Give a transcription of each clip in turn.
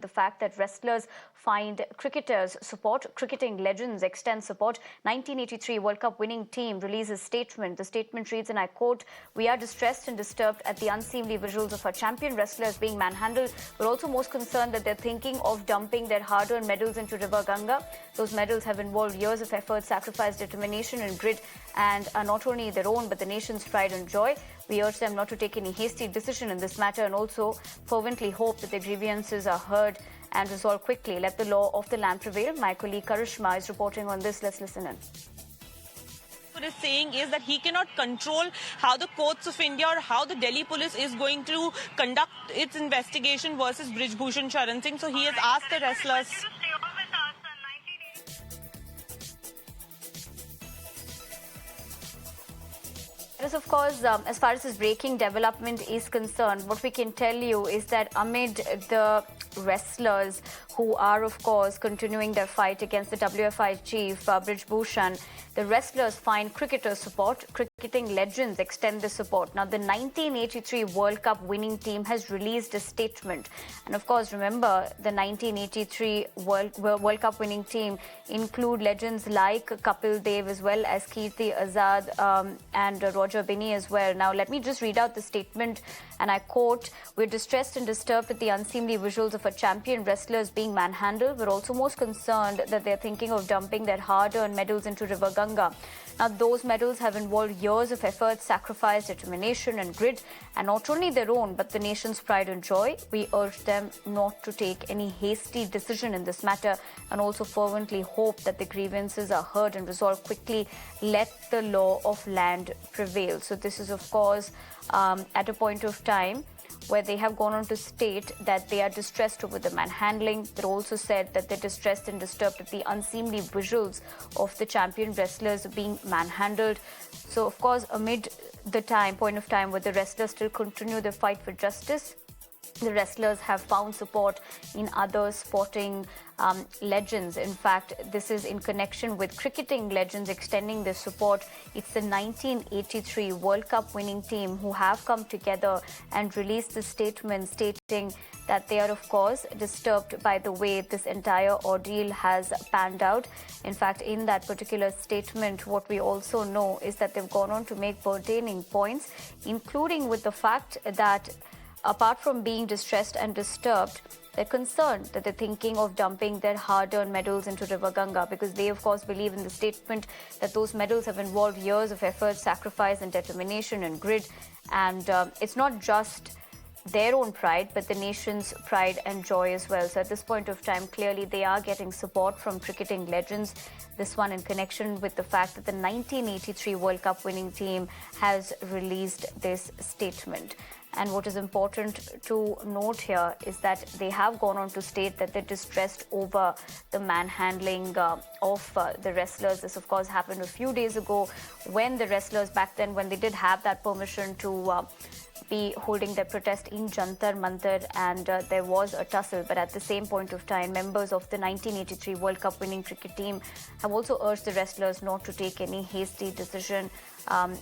the fact that wrestlers find cricketers support, cricketing legends extend support. 1983 World Cup winning team releases statement. The statement reads, and I quote, "We are distressed and disturbed at the unseemly visuals of our champion wrestlers being manhandled. We're also most concerned that they're thinking of dumping their hard-earned medals into River Ganga. Those medals have involved years of effort, sacrifice, determination and grit, and are not only their own but the nation's pride and joy. We urge them not to take any hasty decision in this matter and also fervently hope that their grievances are heard and resolved quickly. Let the law of the land prevail." My colleague Karishma is reporting on this. Let's listen in. What is saying is that he cannot control how the courts of India or how the Delhi police is going to conduct its investigation versus Brij Bhushan Sharan Singh. So he has asked the wrestlers. Yes, of course, as far as this breaking development is concerned, what we can tell you is that amid the wrestlers who are, of course, continuing their fight against the WFI chief, Brij Bhushan, the wrestlers find cricketers support, cricketing legends extend the support. Now, the 1983 World Cup winning team has released a statement. And of course, remember, the 1983 World Cup winning team include legends like Kapil Dev as well as Kirti Azad and Roger Binney as well. Now, let me just read out the statement, and I quote, "We're distressed and disturbed at the unseemly visuals of our champion wrestlers being manhandled. We're also most concerned that they're thinking of dumping their hard-earned medals into River Ganga. Now, those medals have involved years of effort, sacrifice, determination and grit, and not only their own, but the nation's pride and joy. We urge them not to take any hasty decision in this matter and also fervently hope that the grievances are heard and resolved quickly. Let the law of land prevail." So this is, of course, at a point of time where they have gone on to state that they are distressed over the manhandling. They also said that they're distressed and disturbed at the unseemly visuals of the champion wrestlers being manhandled. So, of course, amid the point of time where the wrestlers still continue their fight for justice, the wrestlers have found support in other sporting legends. In fact, this is in connection with cricketing legends extending their support. It's the 1983 World Cup winning team who have come together and released a statement stating that they are, of course, disturbed by the way this entire ordeal has panned out. In fact, in that particular statement, what we also know is that they've gone on to make pertaining points, including with the fact that apart from being distressed and disturbed, they're concerned that they're thinking of dumping their hard-earned medals into River Ganga because they, of course, believe in the statement that those medals have involved years of effort, sacrifice and determination and grit. And it's not just their own pride, but the nation's pride and joy as well. So at this point of time, clearly they are getting support from cricketing legends. This one in connection with the fact that the 1983 World Cup winning team has released this statement. And what is important to note here is that they have gone on to state that they're distressed over the manhandling of the wrestlers. This, of course, happened a few days ago when the wrestlers back then, when they did have that permission to be holding their protest in Jantar Mantar, and there was a tussle. But at the same point of time, members of the 1983 World Cup winning cricket team have also urged the wrestlers not to take any hasty decision.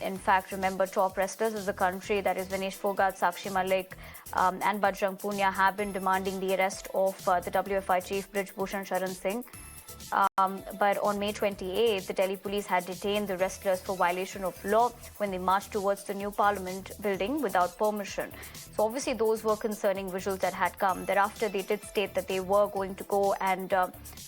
In fact, remember, top wrestlers of the country, that is Vinesh Fogart, Sakshi Malik and Bajrang Punia, have been demanding the arrest of the WFI chief Brij Bhushan Sharan Singh. But on May 28, the Delhi police had detained the wrestlers for violation of law when they marched towards the new parliament building without permission. So obviously those were concerning visuals that had come. Thereafter, they did state that they were going to go and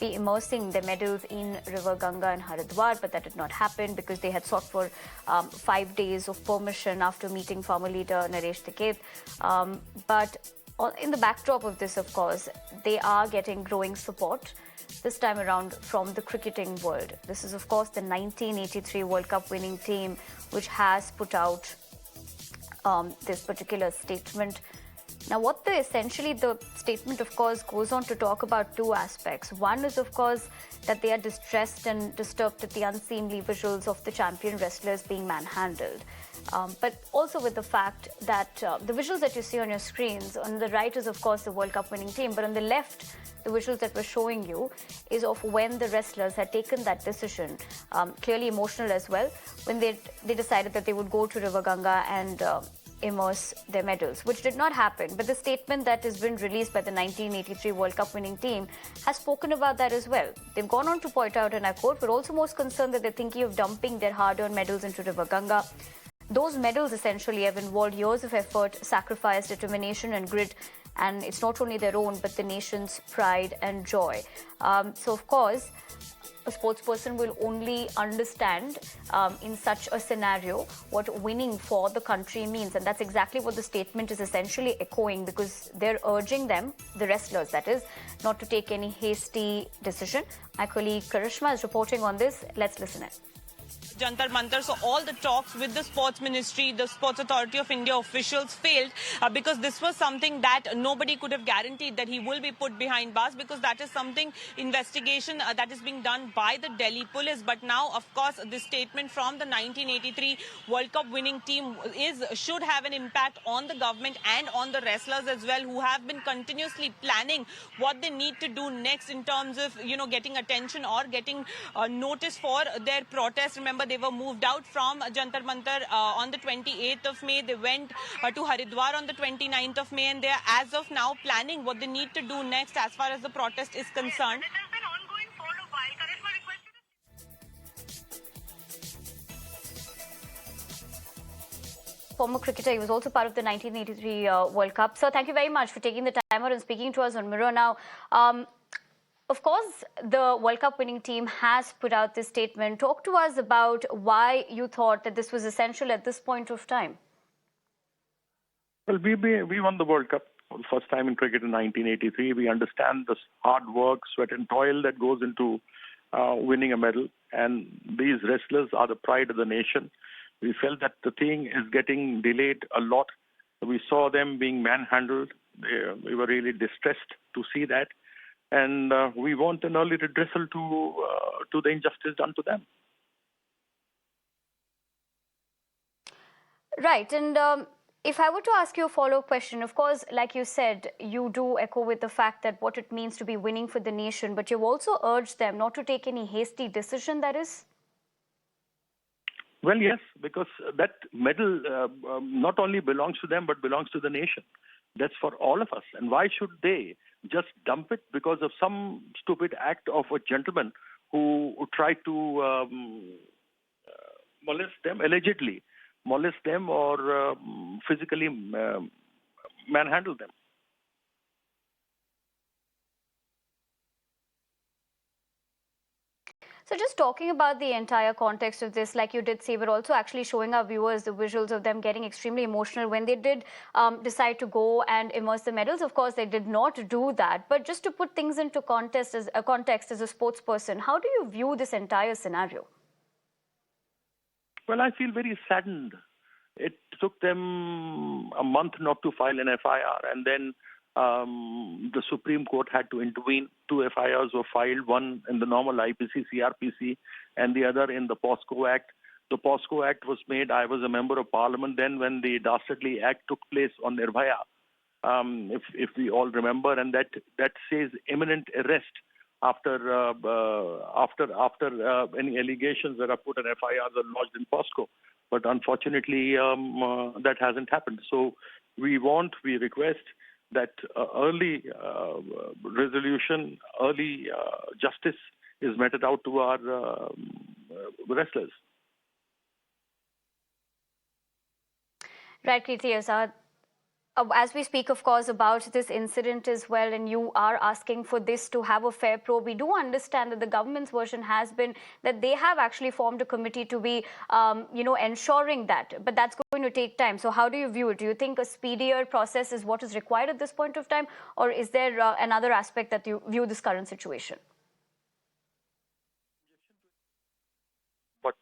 be immersing their medals in River Ganga and Haridwar, but that did not happen because they had sought for 5 days of permission after meeting former leader Naresh Tiket. But in the backdrop of this, of course, they are getting growing support this time around from the cricketing world. This is, of course, the 1983 World Cup winning team which has put out this particular statement. Now, what essentially the statement, of course, goes on to talk about two aspects. One is, of course, that they are distressed and disturbed at the unseemly visuals of the champion wrestlers being manhandled. But also with the fact that the visuals that you see on your screens, on the right is, of course, the World Cup winning team, but on the left, the visuals that we're showing you is of when the wrestlers had taken that decision, clearly emotional as well, when they decided that they would go to River Ganga and immerse their medals, which did not happen. But the statement that has been released by the 1983 World Cup winning team has spoken about that as well. They've gone on to point out, and I quote, "We're also most concerned that they're thinking of dumping their hard-earned medals into River Ganga. Those medals essentially have involved years of effort, sacrifice, determination, and grit. And it's not only their own, but the nation's pride and joy." So, of course, a sports person will only understand in such a scenario what winning for the country means. And that's exactly what the statement is essentially echoing, because they're urging them, the wrestlers that is, not to take any hasty decision. My colleague Karishma is reporting on this. Let's listen in. Jantar Mantar. So all the talks with the Sports Ministry, the Sports Authority of India officials failed because this was something that nobody could have guaranteed that he will be put behind bars, because that is something investigation that is being done by the Delhi police. But now, of course, this statement from the 1983 World Cup winning team should have an impact on the government and on the wrestlers as well, who have been continuously planning what they need to do next in terms of, getting attention or getting notice for their protest. Remember, they were moved out from Jantar Mantar on the 28th of May. They went to Haridwar on the 29th of May, and they are as of now planning what they need to do next as far as the protest is concerned. Former cricketer, he was also part of the 1983 World Cup. So thank you very much for taking the time out and speaking to us on Mirror now. Of course, the World Cup winning team has put out this statement. Talk to us about why you thought that this was essential at this point of time. Well, we won the World Cup for the first time in cricket in 1983. We understand the hard work, sweat and toil that goes into winning a medal. And these wrestlers are the pride of the nation. We felt that the thing is getting delayed a lot. We saw them being manhandled. We were really distressed to see that. And we want an early redressal to the injustice done to them. Right. And if I were to ask you a follow-up question, of course, like you said, you do echo with the fact that what it means to be winning for the nation, but you've also urged them not to take any hasty decision, that is? Well, yes, because that medal not only belongs to them, but belongs to the nation. That's for all of us. And why should they just dump it because of some stupid act of a gentleman who tried to molest them, allegedly molest them or physically manhandle them? So just talking about the entire context of this, like you did say, we're also actually showing our viewers the visuals of them getting extremely emotional when they did decide to go and immerse the medals. Of course, they did not do that. But just to put things into context as a sports person, how do you view this entire scenario? Well, I feel very saddened. It took them a month not to file an FIR, and then the Supreme Court had to intervene. 2 FIRs were filed, one in the normal IPC, CRPC, and the other in the POSCO Act. The POSCO Act was made. I was a member of Parliament then when the Dastardly Act took place on Nirbhaya, if we all remember, and that says imminent arrest after any allegations that are put in FIRs are lodged in POSCO. But unfortunately, that hasn't happened. So we request that early resolution, early justice is meted out to our wrestlers. Right, Kirti Azad. As we speak, of course, about this incident as well, and you are asking for this to have a fair probe, we do understand that the government's version has been that they have actually formed a committee to be, ensuring that. But that's going to take time. So how do you view it? Do you think a speedier process is what is required at this point of time? Or is there another aspect that you view this current situation? But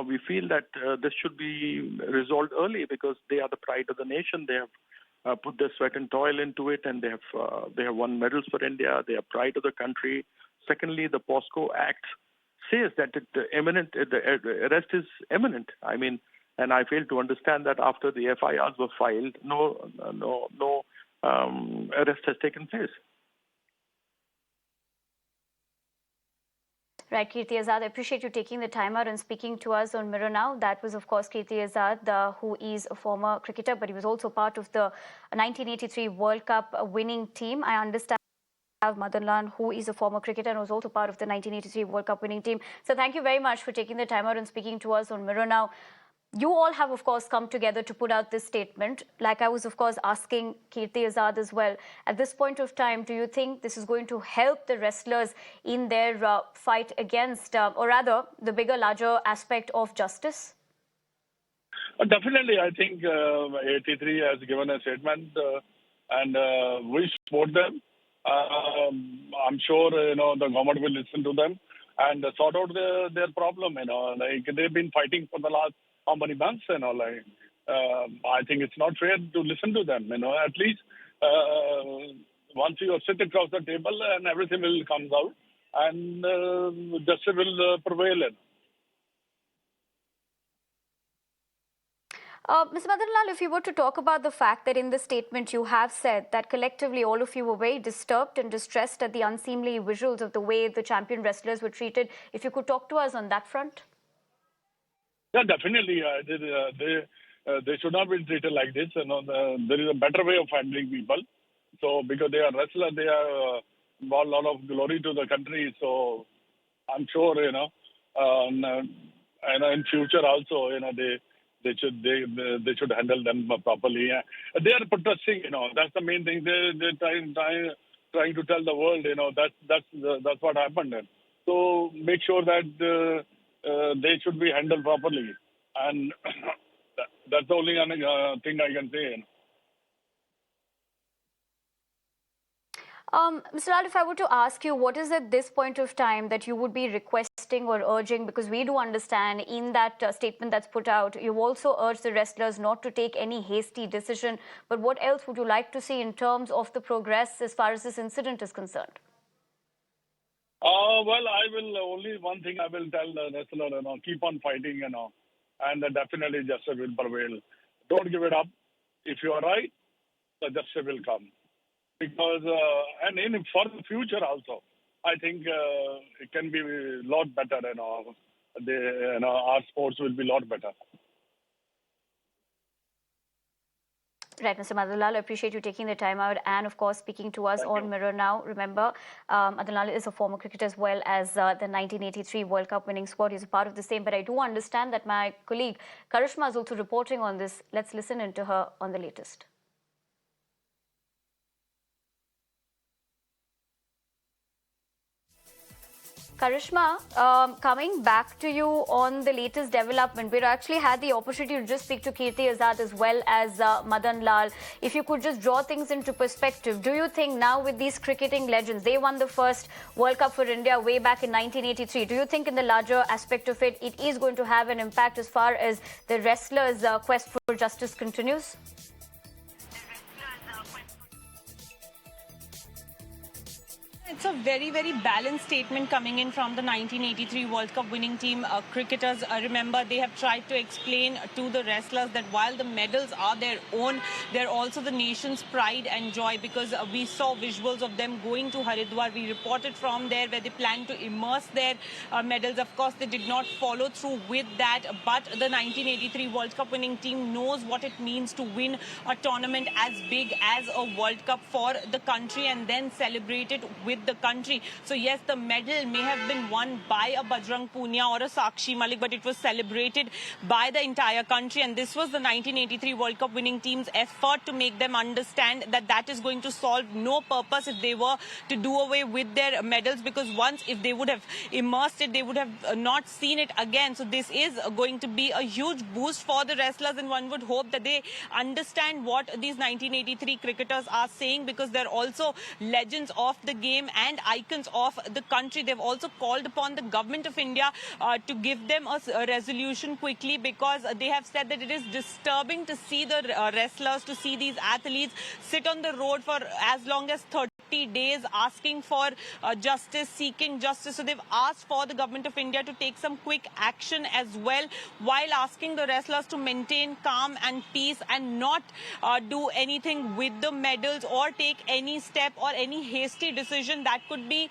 we feel that this should be resolved early because they are the pride of the nation. They have put their sweat and toil into it, and they have won medals for India. They are pride of the country. Secondly, the POSCO Act says that the arrest is imminent. I mean, and I fail to understand that after the FIRs were filed, no arrest has taken place. Right, Kirti Azad, I appreciate you taking the time out and speaking to us on Mirror Now. That was, of course, Kirti Azad, who is a former cricketer, but he was also part of the 1983 World Cup winning team. I understand Madan Lal, who is a former cricketer and was also part of the 1983 World Cup winning team. So thank you very much for taking the time out and speaking to us on Mirror Now. You all have, of course, come together to put out this statement. Like I was, of course, asking Kirti Azad as well. At this point of time, do you think this is going to help the wrestlers in their fight against, or rather, the bigger, larger aspect of justice? Definitely, I think 83 has given a statement, and we support them. I'm sure the government will listen to them and sort out their problem. Like they've been fighting for the last how many months? I think it's not fair to listen to them. At least once you sit across the table and everything will come out, and justice will prevail. Mr. Madan Lal, if you were to talk about the fact that in the statement you have said that collectively all of you were very disturbed and distressed at the unseemly visuals of the way the champion wrestlers were treated, if you could talk to us on that front? Yeah, definitely. They should not be treated like this. There is a better way of handling people. So because they are wrestlers, they are brought a lot of glory to the country. So I'm sure and in future also they should handle them properly. They are protesting. That's the main thing. They're trying to tell the world. That's what happened. So make sure that they should be handled properly, and that's the only thing I can say. Mr. Lal, if I were to ask you, what is at this point of time that you would be requesting or urging? Because we do understand in that statement that's put out, you've also urged the wrestlers not to take any hasty decision. But what else would you like to see in terms of the progress as far as this incident is concerned? Well, I will only one thing I will tell the wrestler, keep on fighting, and definitely justice will prevail. Don't give it up. If you are right, the justice will come. Because and for the future also, I think it can be a lot better. Our sports will be a lot better. Right, Mr. Madan Lal, I appreciate you taking the time out and, of course, speaking to us on Mirror Now. Remember, Madan Lal is a former cricketer as well as the 1983 World Cup winning squad. He's a part of the same. But I do understand that my colleague Karishma is also reporting on this. Let's listen into her on the latest. Karishma, coming back to you on the latest development, we actually had the opportunity to just speak to Kirti Azad as well as Madan Lal. If you could just draw things into perspective, do you think now with these cricketing legends, they won the first World Cup for India way back in 1983, do you think in the larger aspect of it, it is going to have an impact as far as the wrestlers' quest for justice continues? It's a very, very balanced statement coming in from the 1983 World Cup winning team cricketers. Remember, they have tried to explain to the wrestlers that while the medals are their own, they're also the nation's pride and joy, because we saw visuals of them going to Haridwar. We reported from there where they planned to immerse their medals. Of course, they did not follow through with that, but the 1983 World Cup winning team knows what it means to win a tournament as big as a World Cup for the country and then celebrate it with the country. So yes, the medal may have been won by a Bajrang Punia or a Sakshi Malik, but it was celebrated by the entire country. And this was the 1983 World Cup winning team's effort to make them understand that that is going to solve no purpose if they were to do away with their medals, because once if they would have immersed it, they would have not seen it again. So this is going to be a huge boost for the wrestlers, and one would hope that they understand what these 1983 cricketers are saying, because they're also legends of the game and icons of the country. They've also called upon the government of India to give them a resolution quickly, because they have said that it is disturbing to see the wrestlers, to see these athletes sit on the road for as long as 30 days asking for justice, seeking justice. So they've asked for the government of India to take some quick action as well, while asking the wrestlers to maintain calm and peace and not do anything with the medals or take any step or any hasty decision decision that could be,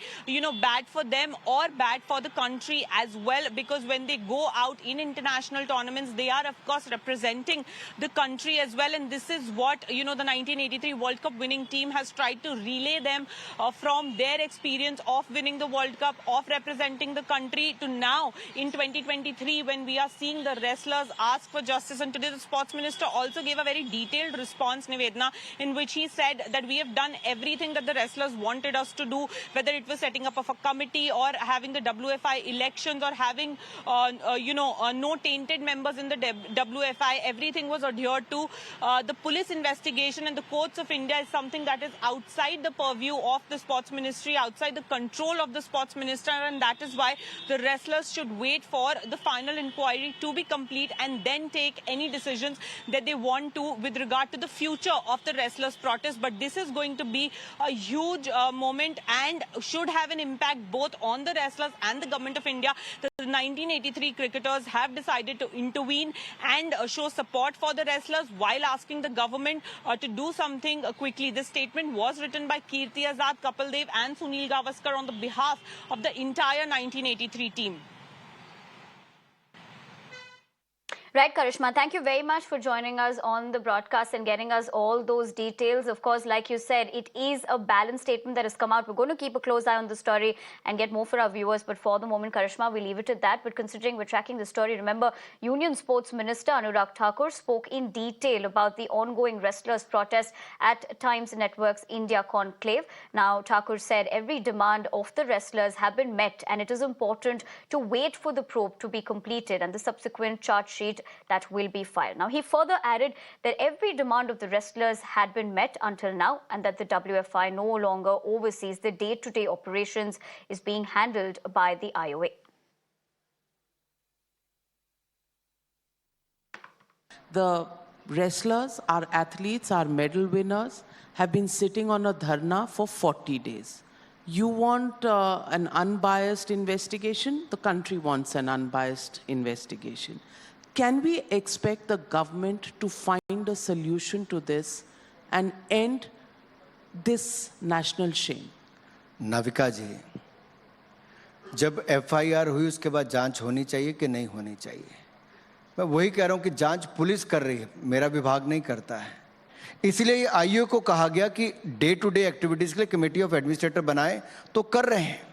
bad for them or bad for the country as well, because when they go out in international tournaments, they are of course representing the country as well. And this is what, the 1983 World Cup winning team has tried to relay them from their experience of winning the World Cup, of representing the country, to now in 2023 when we are seeing the wrestlers ask for justice. And today the sports minister also gave a very detailed response, Nivedana, in which he said that we have done everything that the wrestlers wanted us to do, whether it was setting up of a committee or having the WFI elections or having, no tainted members in the WFI. Everything was adhered to. The police investigation and the courts of India is something that is outside the purview of the sports ministry, outside the control of the sports minister, and that is why the wrestlers should wait for the final inquiry to be complete and then take any decisions that they want to with regard to the future of the wrestlers' protest. But this is going to be a huge moment and should have an impact both on the wrestlers and the government of India. The 1983 cricketers have decided to intervene and show support for the wrestlers while asking the government to do something quickly. This statement was written by Kirti Azad, Kapil Dev and Sunil Gavaskar on the behalf of the entire 1983 team. Right, Karishma, thank you very much for joining us on the broadcast and getting us all those details. Of course, like you said, it is a balanced statement that has come out. We're going to keep a close eye on the story and get more for our viewers. But for the moment, Karishma, we leave it at that. But considering we're tracking the story, remember, Union Sports Minister Anurag Thakur spoke in detail about the ongoing wrestlers' protest at Times Network's India Conclave. Now, Thakur said every demand of the wrestlers have been met and it is important to wait for the probe to be completed and the subsequent charge sheet that will be filed. Now, he further added that every demand of the wrestlers had been met until now and that the WFI no longer oversees the day-to-day operations is being handled by the IOA. The wrestlers, our athletes, our medal winners have been sitting on a dharna for 40 days. You want an unbiased investigation? The country wants an unbiased investigation. Can we expect the government to find a solution to this and end this national shame? Navika जी, जब FIR हुई उसके बाद जांच होनी चाहिए कि नहीं होनी चाहिए? मैं वही कह रहा हूं कि जांच पुलिस कर रही है, मेरा विभाग नहीं करता है. इसलिए आईओ को कहा गया कि डे टू डे एक्टिविटीज के लिए कमेटी ऑफ एडमिनिस्ट्रेटर बनाए, तो कर रहे हैं.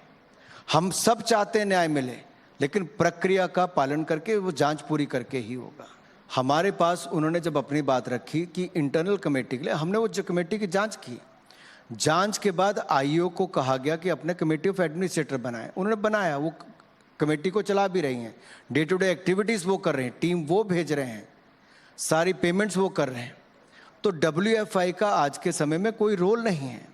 हम सब चाहते हैं न्याय मिले, लेकिन प्रक्रिया का पालन करके वो जांच पूरी करके ही होगा. हमारे पास उन्होंने जब अपनी बात रखी कि इंटरनल कमेटी के लिए, हमने वो जो कमेटी की जांच की. जांच के बाद आईओ को कहा गया कि अपने कमेटी ऑफ एडमिनिस्ट्रेटर बनाए. उन्होंने बनाया, वो कमेटी को चला भी रही हैं. डे टू डे एक्टिविटीज़ वो कर रहे हैं, टीम वो भेज रहे हैं, सारी पेमेंट्स वो कर रहे हैं. तो WFI का आज के समय में कोई रोल नहीं है,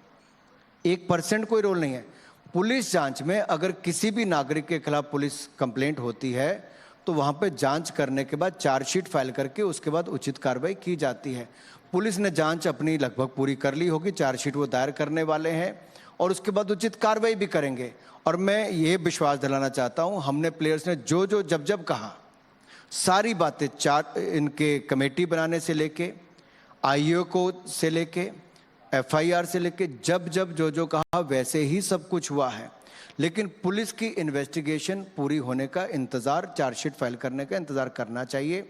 1% कोई रोल नहीं है. पुलिस जांच में अगर किसी भी नागरिक के खिलाफ पुलिस कंप्लेंट होती है तो वहां पे जांच करने के बाद चार्जशीट फाइल करके उसके बाद उचित कार्रवाई की जाती है. पुलिस ने जांच अपनी लगभग पूरी कर ली होगी, चार्जशीट वो दायर करने वाले हैं और उसके बाद उचित कार्रवाई भी करेंगे. और मैं ये विश्वास दिलाना चाहता हूं, हमने प्लेयर्स ने जो जो जब जब कहा, सारी बातें इनके कमेटी बनाने से लेके आईओ को से लेके एफआईआर से लेके जब जब जो जो कहा वैसे ही सब कुछ हुआ है. लेकिन पुलिस की इन्वेस्टिगेशन पूरी होने का इंतजार, चार्जशीट फाइल करने का इंतजार करना चाहिए.